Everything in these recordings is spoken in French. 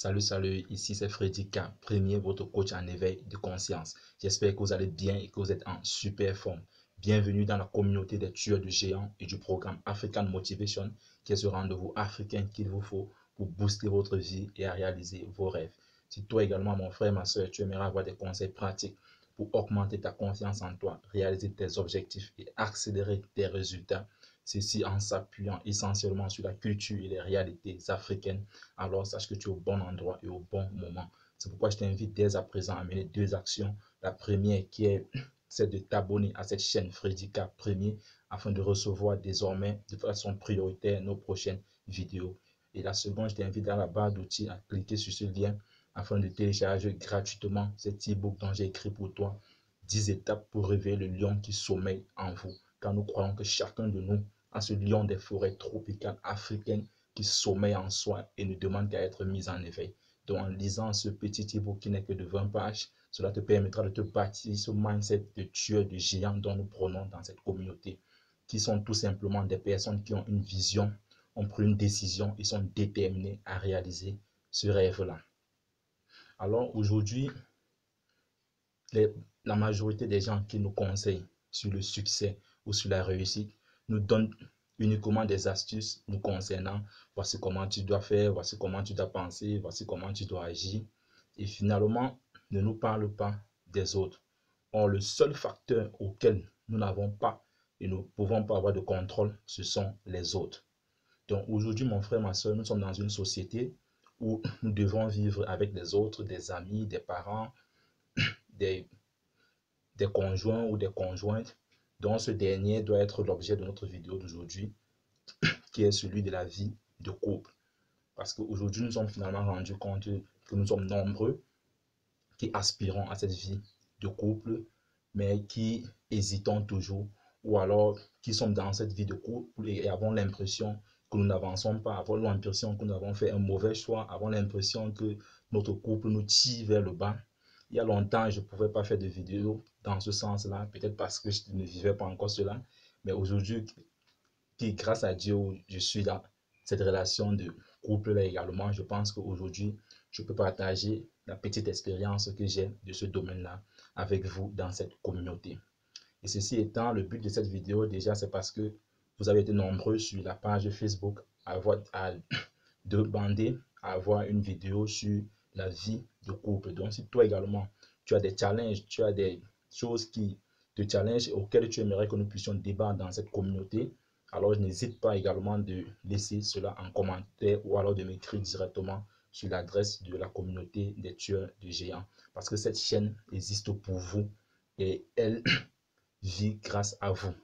Salut, ici c'est Freddy K, premier votre coach en éveil de conscience. J'espère que vous allez bien et que vous êtes en super forme. Bienvenue dans la communauté des tueurs de géants et du programme African Motivation, qui est ce rendez-vous africain qu'il vous faut pour booster votre vie et à réaliser vos rêves. Si toi également, mon frère, ma soeur, tu aimerais avoir des conseils pratiques pour augmenter ta confiance en toi, réaliser tes objectifs et accélérer tes résultats, ceci en s'appuyant essentiellement sur la culture et les réalités africaines, alors sache que tu es au bon endroit et au bon moment. C'est pourquoi je t'invite dès à présent à mener deux actions. La première qui est celle de t'abonner à cette chaîne Freddy K Premier afin de recevoir désormais de façon prioritaire nos prochaines vidéos. Et la seconde, je t'invite dans la barre d'outils à cliquer sur ce lien afin de télécharger gratuitement cet e-book dont j'ai écrit pour toi 10 étapes pour réveiller le lion qui sommeille en vous. Car nous croyons que chacun de nous a ce lion des forêts tropicales africaines qui sommeille en soi et ne demande qu'à être mis en éveil. Donc en lisant ce petit e-book qui n'est que de 20 pages, cela te permettra de te bâtir ce mindset de tueur de géants dont nous prenons dans cette communauté, qui sont tout simplement des personnes qui ont une vision, ont pris une décision et sont déterminés à réaliser ce rêve-là. Alors aujourd'hui, la majorité des gens qui nous conseillent sur le succès ou sur la réussite nous donnent uniquement des astuces nous concernant. Voici comment tu dois faire, voici comment tu dois penser, voici comment tu dois agir. Et finalement, ne nous parle pas des autres. Or, le seul facteur auquel nous n'avons pas et nous ne pouvons pas avoir de contrôle, ce sont les autres. Donc aujourd'hui, mon frère, ma soeur, nous sommes dans une société où nous devons vivre avec des autres, des amis, des parents, des conjoints ou des conjointes, dont ce dernier doit être l'objet de notre vidéo d'aujourd'hui, qui est celui de la vie de couple. Parce qu'aujourd'hui, nous sommes finalement rendus compte que nous sommes nombreux qui aspirons à cette vie de couple, mais qui hésitons toujours, ou alors qui sommes dans cette vie de couple et avons l'impression que nous n'avançons pas, avons l'impression que nous avons fait un mauvais choix, avons l'impression que notre couple nous tire vers le bas. Il y a longtemps, je ne pouvais pas faire de vidéo dans ce sens-là, peut-être parce que je ne vivais pas encore cela, mais aujourd'hui, grâce à Dieu, je suis dans cette relation de couple-là également. Je pense qu'aujourd'hui, je peux partager la petite expérience que j'ai de ce domaine-là avec vous dans cette communauté. Et ceci étant, le but de cette vidéo, déjà, c'est parce que vous avez été nombreux sur la page Facebook à demander à avoir une vidéo sur la vie de couple. Donc, si toi également, tu as des challenges, tu as des choses qui te challengent et auxquelles tu aimerais que nous puissions débattre dans cette communauté, alors n'hésite pas également de laisser cela en commentaire ou alors de m'écrire directement sur l'adresse de la communauté des tueurs de géants. Parce que cette chaîne existe pour vous et elle vit grâce à vous.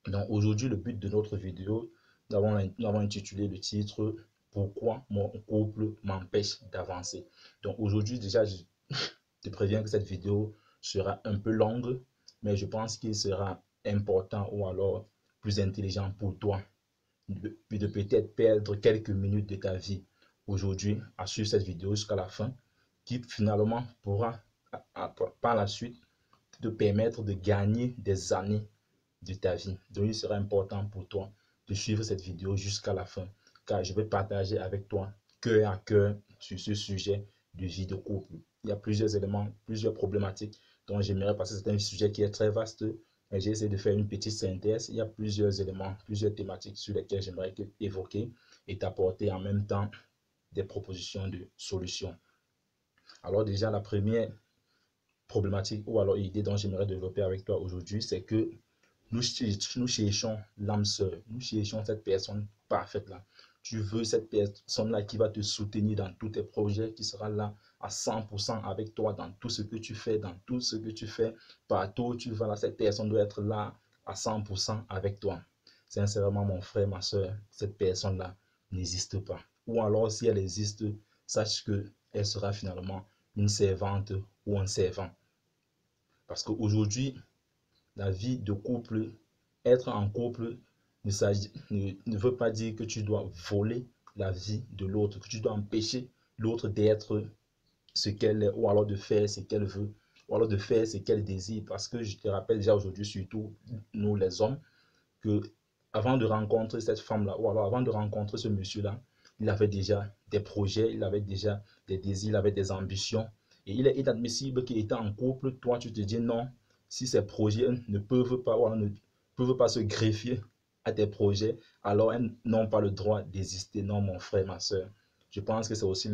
Donc aujourd'hui, le but de notre vidéo, nous avons intitulé le titre « Pourquoi mon couple m'empêche d'avancer ». Donc aujourd'hui, déjà, je te préviens que cette vidéo sera un peu longue, mais je pense qu'il sera important ou alors plus intelligent pour toi de peut-être perdre quelques minutes de ta vie aujourd'hui à suivre cette vidéo jusqu'à la fin, qui finalement pourra par la suite te permettre de gagner des années de ta vie. Donc il sera important pour toi de suivre cette vidéo jusqu'à la fin, car je vais partager avec toi cœur à cœur sur ce sujet de vie de couple. Il y a plusieurs éléments, plusieurs problématiques dont j'aimerais passer. C'est un sujet qui est très vaste, mais j'ai essayé de faire une petite synthèse. Il y a plusieurs éléments, plusieurs thématiques sur lesquelles j'aimerais évoquer et t'apporter en même temps des propositions de solutions. Alors déjà, la première problématique ou alors idée dont j'aimerais développer avec toi aujourd'hui, c'est que nous cherchons l'âme sœur, nous cherchons cette personne parfaite-là. Tu veux cette personne-là qui va te soutenir dans tous tes projets, qui sera là à 100% avec toi dans tout ce que tu fais, partout où tu vas là, cette personne doit être là à 100% avec toi. Sincèrement, mon frère, ma soeur, cette personne-là n'existe pas. Ou alors, si elle existe, sache qu'elle sera finalement une servante ou un servant. Parce qu'aujourd'hui, la vie de couple, être en couple ne veut pas dire que tu dois voler la vie de l'autre, que tu dois empêcher l'autre d'être ce qu'elle est, ou alors de faire ce qu'elle veut, ou alors de faire ce qu'elle désire. Parce que je te rappelle déjà aujourd'hui, surtout nous les hommes, que avant de rencontrer cette femme-là, ou alors avant de rencontrer ce monsieur-là, il avait déjà des projets, il avait déjà des désirs, il avait des ambitions. Et il est inadmissible qu'étant en couple, toi, tu te dis non, si ces projets ne peuvent pas, voilà, ne peuvent pas se greffer à tes projets, alors elles n'ont pas le droit d'exister. Non, mon frère, ma soeur. Je pense que c'est aussi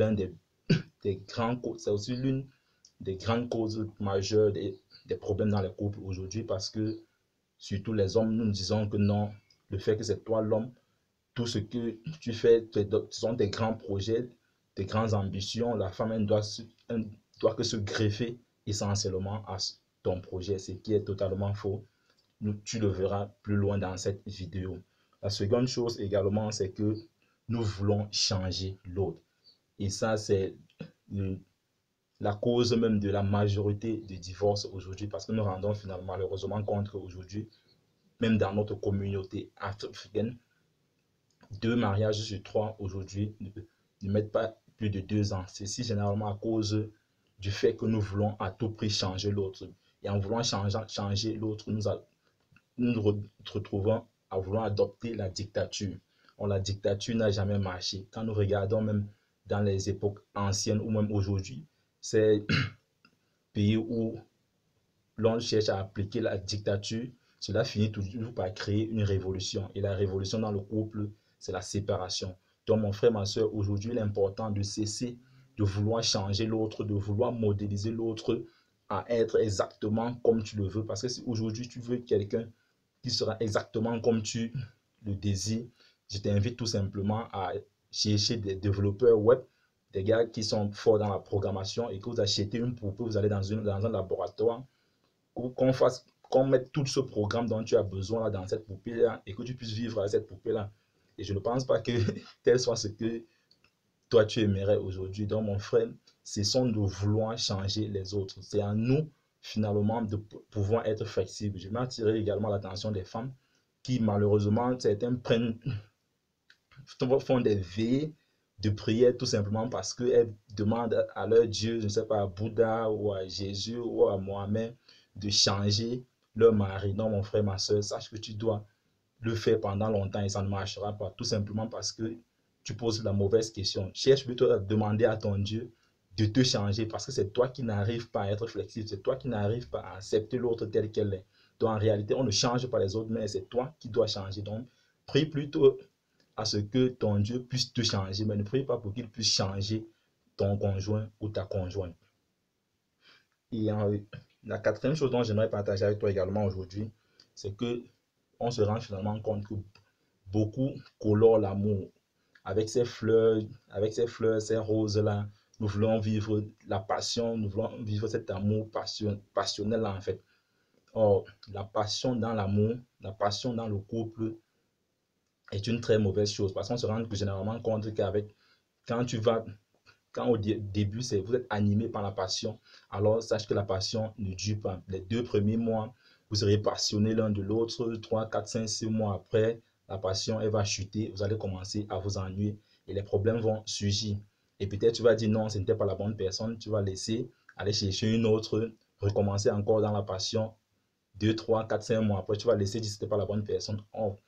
c'est aussi l'une des grandes causes majeures des problèmes dans les couples aujourd'hui parce que, surtout les hommes, nous nous disons que non, le fait que c'est toi l'homme, tout ce que tu fais, ce sont tes grands projets, tes grandes ambitions. La femme, elle doit que se greffer essentiellement à ton projet, ce qui est totalement faux. Tu le verras plus loin dans cette vidéo. La seconde chose également, c'est que nous voulons changer l'autre. Et ça, c'est la cause même de la majorité des divorces aujourd'hui, parce que nous rendons finalement malheureusement compte qu'aujourd'hui, même dans notre communauté africaine, 2 mariages sur 3 aujourd'hui ne mettent pas plus de 2 ans. Ceci généralement à cause du fait que nous voulons à tout prix changer l'autre. Et en voulant changer l'autre, nous nous retrouvons à vouloir adopter la dictature. Or, la dictature n'a jamais marché. Quand nous regardons même dans les époques anciennes ou même aujourd'hui, c'est pays où l'on cherche à appliquer la dictature, cela finit toujours par créer une révolution. Et la révolution dans le couple, c'est la séparation. Donc, mon frère, ma soeur, aujourd'hui, il est important de cesser de vouloir changer l'autre, de vouloir modéliser l'autre à être exactement comme tu le veux. Parce que si aujourd'hui tu veux quelqu'un qui sera exactement comme tu le désires, je t'invite tout simplement à chercher des développeurs web, des gars qui sont forts dans la programmation et que vous achetez une poupée, vous allez dans un laboratoire, qu'on mette tout ce programme dont tu as besoin là, dans cette poupée-là et que tu puisses vivre avec cette poupée-là. Et je ne pense pas que tel soit ce que toi tu aimerais aujourd'hui. Donc, mon frère, cessons de vouloir changer les autres. C'est à nous, finalement, de pouvoir être flexibles. Je vais attirer également l'attention des femmes qui, malheureusement, certaines font des veillées de prière tout simplement parce qu'elles demandent à leur Dieu, je ne sais pas, à Bouddha ou à Jésus ou à Mohamed de changer leur mari. Non, mon frère, ma soeur, sache que tu dois le faire pendant longtemps et ça ne marchera pas, tout simplement parce que tu poses la mauvaise question. Cherche plutôt à demander à ton Dieu de te changer parce que c'est toi qui n'arrives pas à être flexible, c'est toi qui n'arrives pas à accepter l'autre tel qu'elle est. Donc en réalité, on ne change pas les autres, mais c'est toi qui dois changer. Donc, prie plutôt à ce que ton Dieu puisse te changer, mais ne prie pas pour qu'il puisse changer ton conjoint ou ta conjointe. Et la quatrième chose dont j'aimerais partager avec toi également aujourd'hui, c'est que on se rend finalement compte que beaucoup colorent l'amour avec ces fleurs, ces roses-là. Nous voulons vivre la passion, nous voulons vivre cet amour passionnel en fait. Or, la passion dans l'amour, la passion dans le couple est une très mauvaise chose parce qu'on se rend généralement compte quand tu vas quand au début, vous êtes animé par la passion, alors sache que la passion ne dure pas. Les 2 premiers mois, vous serez passionnés l'un de l'autre. 3, 4, 5, 6 mois après, la passion, elle va chuter. Vous allez commencer à vous ennuyer et les problèmes vont surgir. Et peut-être tu vas dire non, ce n'était pas la bonne personne. Tu vas laisser aller chercher une autre, recommencer encore dans la passion. 2, 3, 4, 5 mois après, tu vas laisser dire que ce n'était pas la bonne personne. Oh,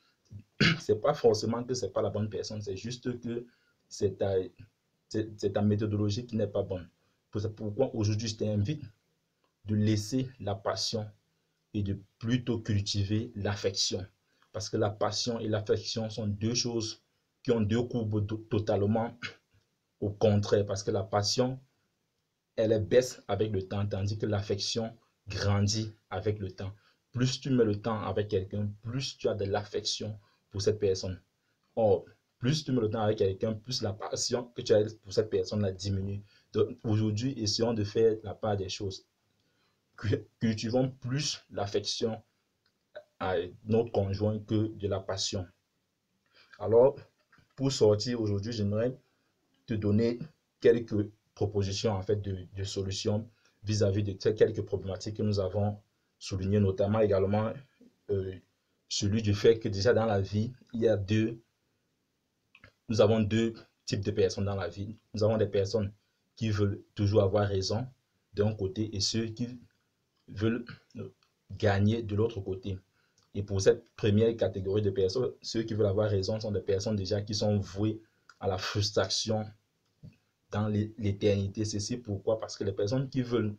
c'est pas forcément que ce n'est pas la bonne personne, c'est juste que c'est ta méthodologie qui n'est pas bonne. C'est pourquoi aujourd'hui, je t'invite de laisser la passion et de plutôt cultiver l'affection. Parce que la passion et l'affection sont 2 choses qui ont 2 courbes totalement au contraire. Parce que la passion, elle baisse avec le temps, tandis que l'affection grandit avec le temps. Plus tu mets le temps avec quelqu'un, plus tu as de l'affection pour cette personne. Or, plus tu mets le temps avec quelqu'un, plus la passion que tu as pour cette personne diminue. Donc, aujourd'hui, essayons de faire la part des choses. Cultivons plus l'affection à notre conjoint que de la passion. Alors, pour sortir aujourd'hui, j'aimerais te donner quelques propositions en fait de solutions vis-à-vis de quelques problématiques que nous avons soulignées, notamment également celui du fait que déjà dans la vie, nous avons 2 types de personnes dans la vie. Nous avons des personnes qui veulent toujours avoir raison d'un côté et ceux qui veulent gagner de l'autre côté. Et pour cette première catégorie de personnes, ceux qui veulent avoir raison sont des personnes déjà qui sont vouées à la frustration dans l'éternité. Ceci pourquoi? Parce que les personnes qui veulent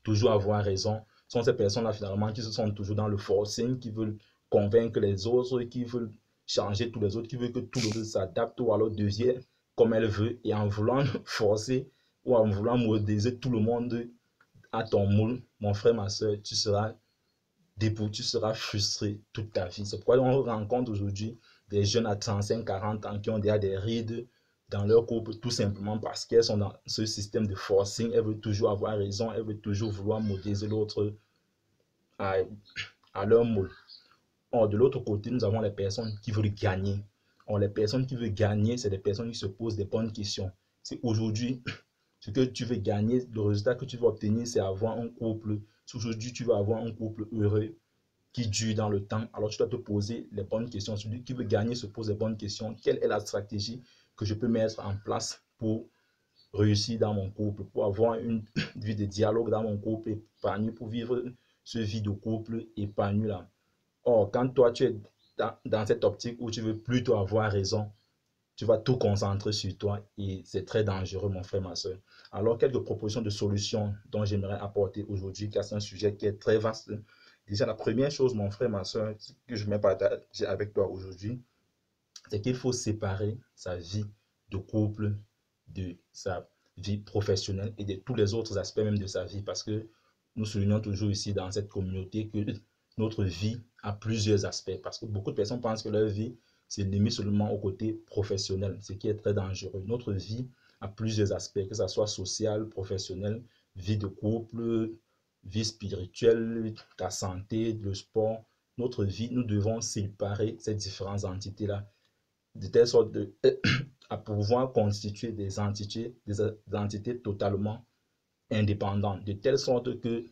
toujours avoir raison sont ces personnes-là finalement qui se sont toujours dans le forcing, qui veulent convaincre les autres, qui veulent changer tous les autres, qui veulent que tout le monde s'adapte ou alors devienne comme elle veut, et en voulant forcer ou en voulant modéliser tout le monde à ton moule, mon frère, ma soeur, tu seras tu seras frustré toute ta vie. C'est pourquoi on rencontre aujourd'hui des jeunes à 35, 40 ans qui ont déjà des rides dans leur couple, tout simplement parce qu'elles sont dans ce système de forcing. Elles veulent toujours avoir raison, elles veulent toujours vouloir modéliser l'autre à, à leur moule. Or, de l'autre côté, nous avons les personnes qui veulent gagner. Or, les personnes qui veulent gagner, c'est des personnes qui se posent des bonnes questions. C'est aujourd'hui, ce que tu veux gagner, le résultat que tu veux obtenir, c'est avoir un couple. Si aujourd'hui tu veux avoir un couple heureux, qui dure dans le temps, alors tu dois te poser les bonnes questions. Celui qui veut gagner se pose les bonnes questions. Quelle est la stratégie que je peux mettre en place pour réussir dans mon couple, pour avoir une vie de dialogue dans mon couple épanoui, pour vivre ce vie de couple épanoui là. Or, quand toi tu es dans cette optique où tu veux plutôt avoir raison, tu vas tout concentrer sur toi et c'est très dangereux, mon frère, ma soeur. Alors, quelques propositions de solutions dont j'aimerais apporter aujourd'hui, car c'est un sujet qui est très vaste. Déjà, la première chose, mon frère, ma soeur, que je vais partager avec toi aujourd'hui, c'est qu'il faut séparer sa vie de couple de sa vie professionnelle et de tous les autres aspects même de sa vie, parce que nous soulignons toujours ici dans cette communauté que notre vie a plusieurs aspects, parce que beaucoup de personnes pensent que leur vie se limite seulement au côté professionnel, ce qui est très dangereux. Notre vie a plusieurs aspects, que ce soit social, professionnel, vie de couple, vie spirituelle, ta santé, le sport. Notre vie, nous devons séparer ces différentes entités-là de telle sorte à pouvoir constituer des entités totalement indépendantes, de telle sorte que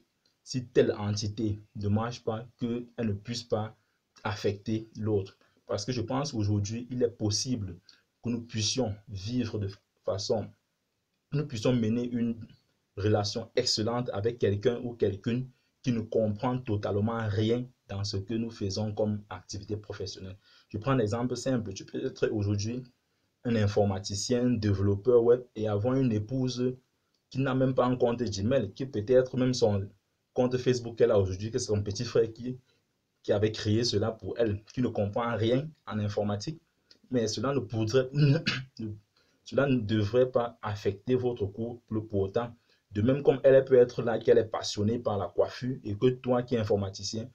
si telle entité ne marche pas, qu'elle ne puisse pas affecter l'autre. Parce que je pense qu'aujourd'hui, il est possible que nous puissions vivre de façon, nous puissions mener une relation excellente avec quelqu'un ou quelqu'une qui ne comprend totalement rien dans ce que nous faisons comme activité professionnelle. Je prends un exemple simple. Tu peux être aujourd'hui un informaticien, développeur web et avoir une épouse qui n'a même pas un compte Gmail, qui peut-être même son compte Facebook qu'elle a aujourd'hui, que c'est son petit frère qui avait créé cela pour elle, qui ne comprend rien en informatique. Mais cela ne pourrait, cela ne devrait pas affecter votre couple pour autant. De même comme elle peut être là, qu'elle est passionnée par la coiffure et que toi qui es informaticien,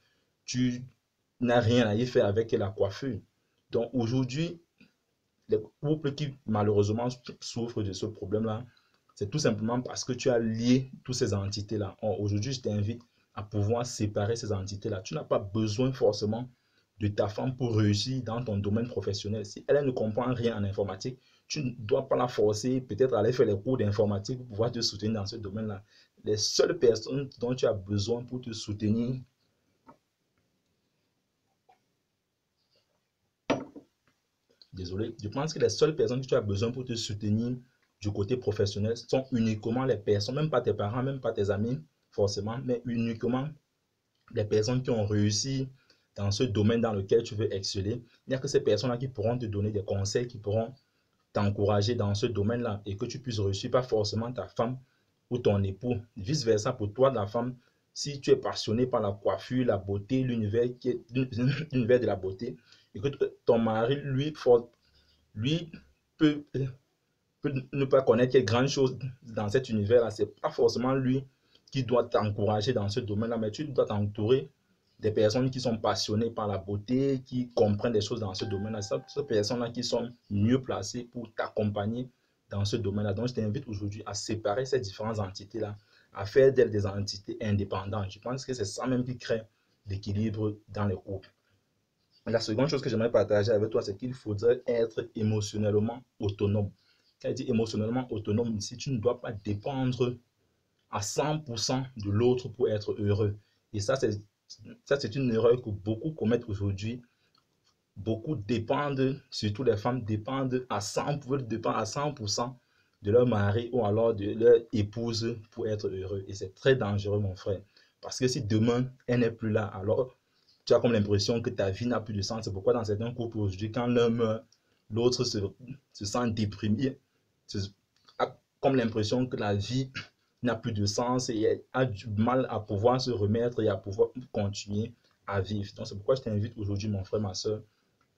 tu n'as rien à y faire avec la coiffure. Donc aujourd'hui, les couples qui malheureusement souffrent de ce problème-là, c'est tout simplement parce que tu as lié toutes ces entités-là. Aujourd'hui, je t'invite à pouvoir séparer ces entités-là. Tu n'as pas besoin forcément de ta femme pour réussir dans ton domaine professionnel. Si elle ne comprend rien en informatique, tu ne dois pas la forcer, peut-être aller faire les cours d'informatique pour pouvoir te soutenir dans ce domaine-là. Les seules personnes dont tu as besoin pour te soutenir, désolé, je pense que les seules personnes que tu as besoin pour te soutenir du côté professionnel sont uniquement les personnes, même pas tes parents, même pas tes amis, forcément, mais uniquement les personnes qui ont réussi dans ce domaine dans lequel tu veux exceller. Il n'y a que ces personnes-là qui pourront te donner des conseils, qui pourront t'encourager dans ce domaine-là et que tu puisses réussir, pas forcément ta femme ou ton époux. Vice-versa pour toi, la femme, si tu es passionné par la coiffure, la beauté, l'univers de la beauté, et que ton mari, lui peut, peut ne pas connaître quelque grande chose dans cet univers-là, c'est pas forcément lui qui doit t'encourager dans ce domaine-là, mais tu dois t'entourer des personnes qui sont passionnées par la beauté, qui comprennent des choses dans ce domaine-là. Ces personnes-là qui sont mieux placées pour t'accompagner dans ce domaine-là. Donc, je t'invite aujourd'hui à séparer ces différentes entités-là, à faire d'elles des entités indépendantes. Je pense que c'est ça même qui crée l'équilibre dans les couples. La seconde chose que j'aimerais partager avec toi, c'est qu'il faudrait être émotionnellement autonome. Quand je dis émotionnellement autonome, ici, tu ne dois pas dépendre à 100% de l'autre pour être heureux. Et ça, c'est une erreur que beaucoup commettent aujourd'hui. Beaucoup dépendent, surtout les femmes, dépendent à 100% de leur mari ou alors de leur épouse pour être heureux. Et c'est très dangereux, mon frère. Parce que si demain, elle n'est plus là, alors tu as comme l'impression que ta vie n'a plus de sens. C'est pourquoi dans certains couples aujourd'hui, quand l'un meurt, l'autre se sent déprimé, a comme l'impression que la vie n'a plus de sens et a du mal à pouvoir se remettre et à pouvoir continuer à vivre. Donc, c'est pourquoi je t'invite aujourd'hui, mon frère, ma soeur.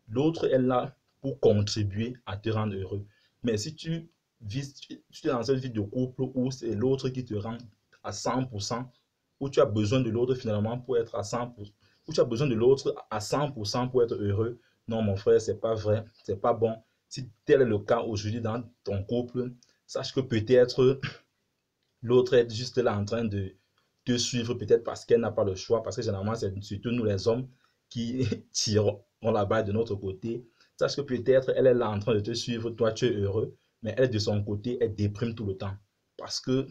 L'autre est là pour contribuer à te rendre heureux. Mais si tu es dans cette vie de couple où c'est l'autre qui te rend à 100%, où tu as besoin de l'autre finalement pour être à 100%, où tu as besoin de l'autre à 100% pour être heureux, non, mon frère, c'est pas vrai, c'est pas bon. Si tel est le cas aujourd'hui dans ton couple, sache que peut-être l'autre est juste là en train de te suivre, peut-être parce qu'elle n'a pas le choix, parce que généralement, c'est surtout nous les hommes qui tirons la balle de notre côté. Sache que peut-être elle est là en train de te suivre, toi tu es heureux, mais elle de son côté, elle déprime tout le temps. Parce que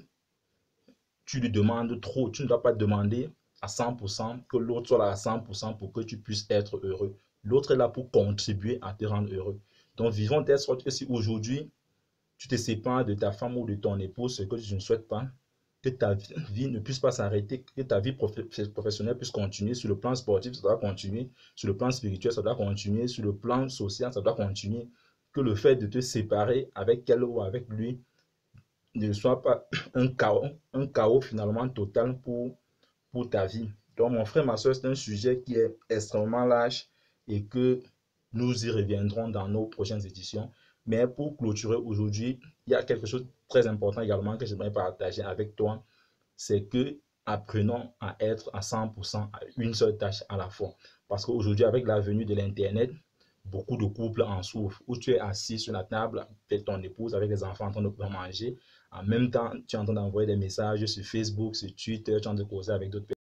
tu lui demandes trop, tu ne dois pas demander à 100% que l'autre soit là à 100% pour que tu puisses être heureux. L'autre est là pour contribuer à te rendre heureux. Donc vivons telle sorte que si aujourd'hui tu te sépares de ta femme ou de ton épouse, ce que je ne souhaite pas, que ta vie ne puisse pas s'arrêter, que ta vie professionnelle puisse continuer. Sur le plan sportif, ça doit continuer. Sur le plan spirituel, ça doit continuer. Sur le plan social, ça doit continuer. Que le fait de te séparer avec elle ou avec lui ne soit pas un chaos finalement total pour ta vie. Donc, mon frère, ma soeur, c'est un sujet qui est extrêmement large et que nous y reviendrons dans nos prochaines éditions. Mais pour clôturer aujourd'hui, il y a quelque chose de très important également que j'aimerais partager avec toi. C'est que apprenons à être à 100% à une seule tâche à la fois. Parce qu'aujourd'hui, avec la venue de l'Internet, beaucoup de couples en souffrent. Où tu es assis sur la table avec ton épouse, avec les enfants en train de manger. En même temps, tu es en train d'envoyer des messages sur Facebook, sur Twitter, tu es en train de causer avec d'autres personnes.